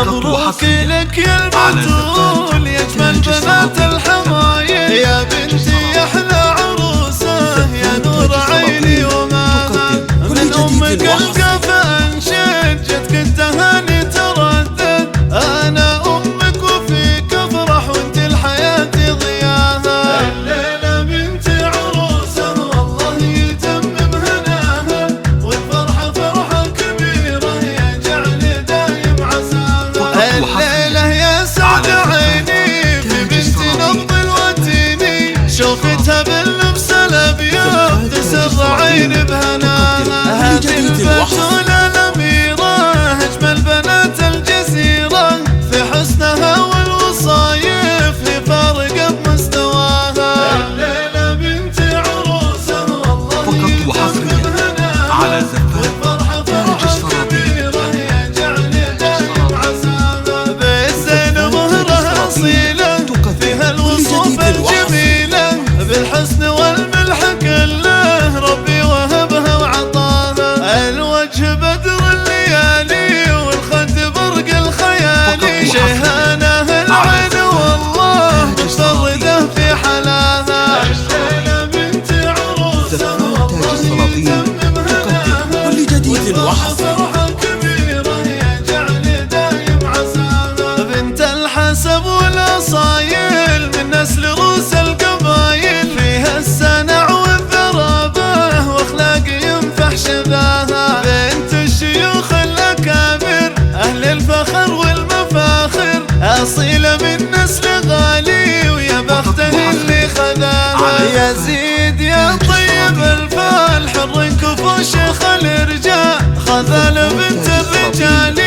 مبروك لك يا البتول يا اجمل بنات الحمايل، يا بنتي يا احلى عروسه يا نور عيني وماما، من امك القفا انشد جتك التهاني تردد، انا امك وفيك افرح وانت الحياه ضياها، الليله بنتي عروسه والله يتمم هناها، والفرحه فرحه كبيره يا جعل دايم عساها، الليله يا سعد عيني في بنتي نبض الوتيني، شوفتها باللبس الابيض تسر عيني بهناها، هذه البتولة الأميرة أجمل بنات الجزيرة، في حسنها والوصايف هي فارقة بمستواها، الليلة بنتي عروسة والله يتمم هناها، والفرحة فرحة كبيرة يا جعل دايم عساها، بالزين مهرها أصيلة فيها الوصوف الجميلة، بالحسن والملح كله ربي وهبها وعطاها، الوجه بدر الليالي والخد برق الخيالي، شيهانه العين والله مفردة في حلاها، الليلة بنتي عروسة والله يتمم هناها، والفرحة فرحة كبيرة يا جعل دايم عساها، بنت الحسب والاصايل من نسل روس القبايل، فيها السنع والذرابه واخلاق ينفح شباها، بنت الشيوخ الاكابر اهل الفخر والمفاخر، اصيله من نسل غالي ويا بخته اللي خذاها، يا زيد يا طيب الفال حر كفو شيخ الارجاء، خذل بنت الرجال